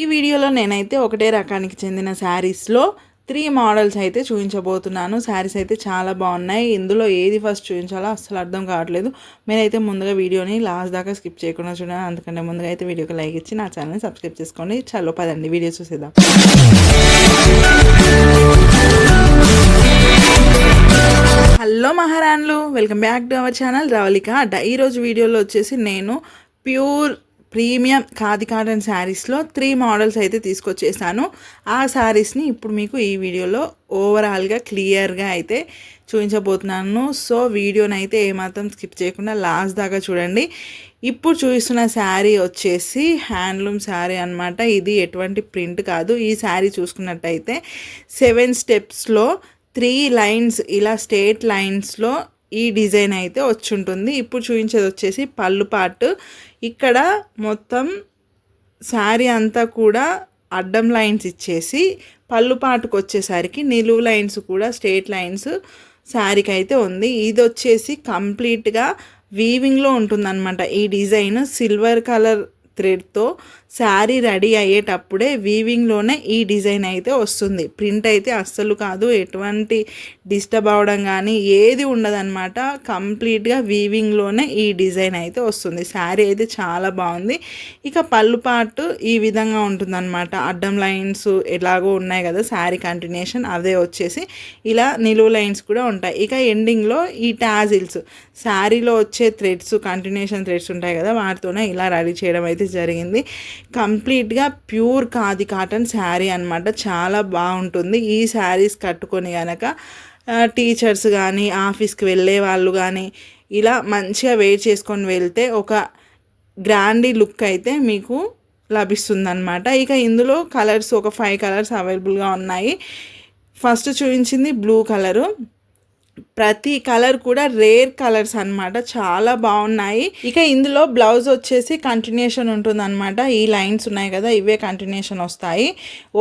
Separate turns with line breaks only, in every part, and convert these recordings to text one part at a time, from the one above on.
ఈ వీడియోలో నేనైతే ఒకటే రకానికి చెందిన శారీస్లో 3 మోడల్స్ అయితే చూపించబోతున్నాను. శారీస్ అయితే చాలా బాగున్నాయి. ఇందులో ఏది ఫస్ట్ చూపించాలో అస్సలు అర్థం కావట్లేదు. మీరైతే ముందుగా వీడియోని లాస్ట్ దాకా స్కిప్ చేయకుండా చూడండి. అందుకంటే ముందుగా అయితే వీడియోకి లైక్ ఇచ్చి నా ఛానల్ని సబ్స్క్రైబ్ చేసుకోండి. చలో పదండి వీడియో చూసేద్దాం. హలో మహారాణులు, welcome back to our channel Ravalika Adda. ఈరోజు వీడియోలో వచ్చేసి నేను ప్యూర్ ప్రీమియం ఖాదీ కాటన్ శారీస్లో 3 మోడల్స్ అయితే తీసుకొచ్చేసాను. ఆ శారీస్ని ఇప్పుడు మీకు ఈ వీడియోలో ఓవరాల్గా క్లియర్గా అయితే చూపించబోతున్నాను. సో వీడియోని అయితే ఏమాత్రం స్కిప్ చేయకుండా లాస్ట్ దాకా చూడండి. ఇప్పుడు చూపిస్తున్న శారీ వచ్చేసి హ్యాండ్లూమ్ శారీ అనమాట. ఇది ఎటువంటి ప్రింట్ కాదు. ఈ శారీ చూసుకున్నట్టయితే 7 స్టెప్స్లో 3 లైన్స్ ఇలా స్ట్రేట్ లైన్స్లో ఈ డిజైన్ అయితే వచ్చి ఉంటుంది. ఇప్పుడు చూపించేది వచ్చేసి పళ్ళు పార్ట్. ఇక్కడ మొత్తం శారీ అంతా కూడా అడ్డం లైన్స్ ఇచ్చేసి పళ్ళు పాటుకు వచ్చేసరికి నిలువు లైన్స్ కూడా స్ట్రేట్ లైన్స్ శారీకి అయితే ఉంది. ఇది వచ్చేసి కంప్లీట్గా వీవింగ్లో ఉంటుందన్నమాట. ఈ డిజైన్ సిల్వర్ కలర్ థ్రెడ్తో శారీ రెడీ అయ్యేటప్పుడే వీవింగ్లోనే ఈ డిజైన్ అయితే వస్తుంది. ప్రింట్ అయితే అస్సలు కాదు, ఎటువంటి డిస్టర్బ్ అవ్వడం కానీ ఏది ఉండదన్నమాట. కంప్లీట్గా వీవింగ్లోనే ఈ డిజైన్ అయితే వస్తుంది. శారీ అయితే చాలా బాగుంది. ఇక పళ్ళు పార్ట్ ఈ విధంగా ఉంటుందన్నమాట. అడ్డం లైన్స్ ఎలాగో ఉన్నాయి కదా శారీ కంటిన్యూషన్, అదే వచ్చేసి ఇలా నిలువు లైన్స్ కూడా ఉంటాయి. ఇక ఎండింగ్లో ఈ టాజిల్స్ శారీలో వచ్చే థ్రెడ్స్ కంటిన్యూషన్ థ్రెడ్స్ ఉంటాయి కదా, వాటితోనే ఇలా రెడీ చేయడం అయితే జరిగింది. కంప్లీట్గా ప్యూర్ ఖాదీ కాటన్ శారీ అనమాట. చాలా బాగుంటుంది. ఈ శారీస్ కట్టుకొని కనుక టీచర్స్ కానీ ఆఫీస్కి వెళ్ళే వాళ్ళు కానీ ఇలా మంచిగా వేర్ చేసుకొని వెళ్తే ఒక గ్రాండీ లుక్ అయితే మీకు లభిస్తుందన్నమాట. ఇక ఇందులో కలర్స్ ఒక 5 కలర్స్ అవైలబుల్గా ఉన్నాయి. ఫస్ట్ చూపించింది బ్లూ కలరు. ప్రతి కలర్ కూడా రేర్ కలర్స్ అనమాట, చాలా బాగున్నాయి. ఇక ఇందులో బ్లౌజ్ వచ్చేసి కంటిన్యూషన్ ఉంటుందన్నమాట. ఈ లైన్స్ ఉన్నాయి కదా, ఇవే కంటిన్యూషన్ వస్తాయి.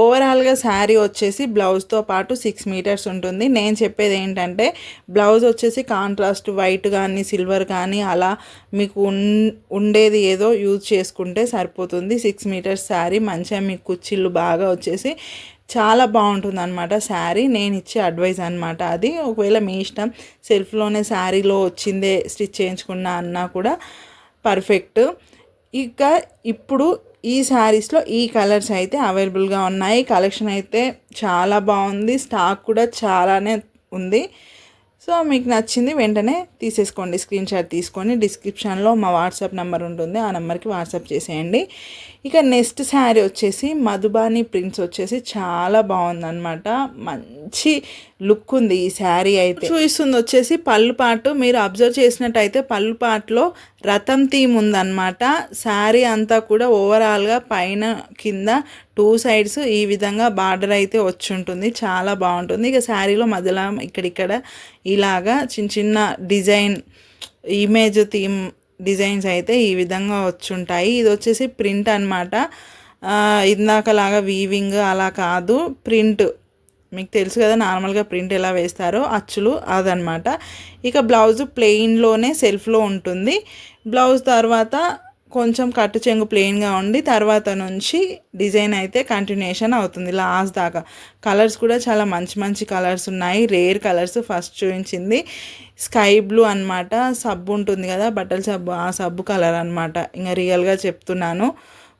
ఓవరాల్గా శారీ వచ్చేసి బ్లౌజ్తో పాటు 6 మీటర్స్ ఉంటుంది. నేను చెప్పేది ఏంటంటే బ్లౌజ్ వచ్చేసి కాంట్రాస్ట్ వైట్ కానీ సిల్వర్ కానీ అలా మీకు ఉండేది ఏదో యూజ్ చేసుకుంటే సరిపోతుంది. 6 మీటర్స్ శారీ మంచిగా మీకు కుచ్చిళ్ళు బాగా వచ్చేసి చాలా బాగుంటుంది అనమాట శారీ. నేను ఇచ్చే అడ్వైజ్ అనమాట అది. ఒకవేళ మీ ఇష్టం, సెల్ఫ్లోనే శారీలో వచ్చిందే స్టిచ్ చేయించుకున్నా అన్నా కూడా పర్ఫెక్ట్. ఇక ఇప్పుడు ఈ శారీస్లో ఈ కలర్స్ అయితే అవైలబుల్గా ఉన్నాయి. కలెక్షన్ అయితే చాలా బాగుంది. స్టాక్ కూడా చాలానే ఉంది. సో మీకు నచ్చింది వెంటనే తీసేసుకోండి. స్క్రీన్ షాట్ తీసుకొని డిస్క్రిప్షన్లో మా వాట్సాప్ నెంబర్ ఉంటుంది, ఆ నెంబర్కి వాట్సాప్ చేసేయండి. ఇక నెక్స్ట్ శారీ వచ్చేసి మధుబాని ప్రింట్స్ వచ్చేసి చాలా బాగుందన్నమాట. మంచి లుక్ ఉంది ఈ శారీ అయితే. చూపిస్తుంది వచ్చేసి పళ్ళు పాటు. మీరు అబ్జర్వ్ చేసినట్టయితే పళ్ళు పాటులో రథం థీమ్ ఉందన్నమాట. శారీ అంతా కూడా ఓవరాల్గా పైన కింద 2 సైడ్స్ ఈ విధంగా బార్డర్ అయితే వచ్చి ఉంటుంది. చాలా బాగుంటుంది. ఇక శారీలో మధ్యలో ఇక్కడిక్కడ ఇలాగా చిన్న చిన్న డిజైన్ ఇమేజ్ థీమ్ డిజైన్స్ అయితే ఈ విధంగా వచ్చుంటాయి. ఇది వచ్చేసి ప్రింట్ అనమాట. ఇందాకలాగా వీవింగ్ అలా కాదు, ప్రింట్. మీకు తెలుసు కదా నార్మల్గా ప్రింట్ ఎలా వేస్తారో అచ్చులు, అదనమాట. ఇక బ్లౌజ్ ప్లెయిన్లోనే సెల్ఫ్లో ఉంటుంది. బ్లౌజ్ తర్వాత కొంచెం కట్టు చెంగు ప్లెయిన్గా ఉండి తర్వాత నుంచి డిజైన్ అయితే కంటిన్యూషన్ అవుతుంది లాస్ట్ దాకా. కలర్స్ కూడా చాలా మంచి మంచి కలర్స్ ఉన్నాయి. Rare colours. ఫస్ట్ చూపించింది స్కై బ్లూ అనమాట. సబ్బు ఉంటుంది కదా బట్టల సబ్బు, ఆ సబ్బు కలర్ అనమాట. ఇంకా రియల్గా చెప్తున్నాను,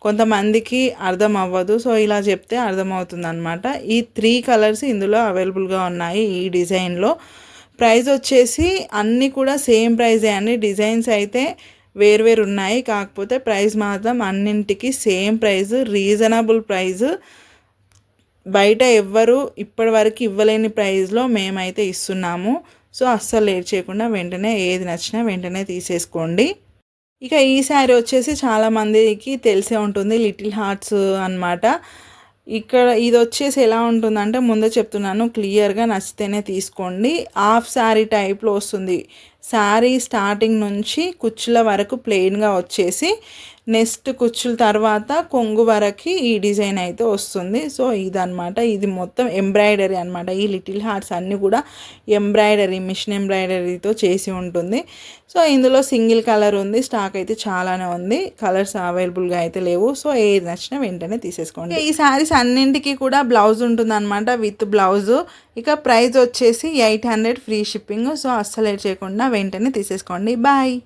కొంతమందికి అర్థం అవ్వదు, సో ఇలా చెప్తే అర్థమవుతుంది అనమాట. ఈ 3 కలర్స్ ఇందులో అవైలబుల్గా ఉన్నాయి ఈ డిజైన్లో. ప్రైస్ వచ్చేసి అన్నీ కూడా సేమ్ ప్రైజే అండి. డిజైన్స్ అయితే వేరు ఉన్నాయి, కాకపోతే ప్రైస్ మాత్రం అన్నింటికి సేమ్ ప్రైస్, రీజనబుల్ ప్రైస్. బయట ఎవ్వరు ఇప్పటి వరకు ఇవ్వలేని ప్రైస్లో మేమైతే ఇస్తున్నాము. సో అస్సలు లేట్ చేయకుండా వెంటనే ఏది నచ్చినా వెంటనే తీసేసుకోండి. ఇక ఈ శారీ వచ్చేసి చాలామందికి తెలిసే ఉంటుంది, లిటిల్ హార్ట్స్ అనమాట. ఇక్కడ ఇది వచ్చేసి ఎలా ఉంటుందంటే ముందే చెప్తున్నాను, క్లియర్గా నచ్చితేనే తీసుకోండి. హాఫ్ శారీ టైప్లో వస్తుంది. శారీ స్టార్టింగ్ నుంచి కుచ్చుల వరకు ప్లెయిన్గా వచ్చేసి నెక్స్ట్ కుచ్చుల తర్వాత కొంగు వరకు ఈ డిజైన్ అయితే వస్తుంది. సో ఇదనమాట, ఇది మొత్తం ఎంబ్రాయిడరీ అనమాట. ఈ లిటిల్ హార్ట్స్ అన్నీ కూడా ఎంబ్రాయిడరీ, మిషన్ ఎంబ్రాయిడరీతో చేసి ఉంటుంది. సో ఇందులో సింగిల్ కలర్ ఉంది, స్టాక్ అయితే చాలానే ఉంది, కలర్స్ అవైలబుల్గా అయితే లేవు. సో ఏది నచ్చినా వెంటనే తీసేసుకోండి. ఈ శారీస్ అన్నింటికి కూడా బ్లౌజ్ ఉంటుందన్నమాట, విత్ బ్లౌజు. ఇక ప్రైస్ వచ్చేసి 800 ఫ్రీ షిప్పింగ్. సో అస్సలు లేట్ చేయకుండా వెంటనే తీసేసుకోండి. బాయ్.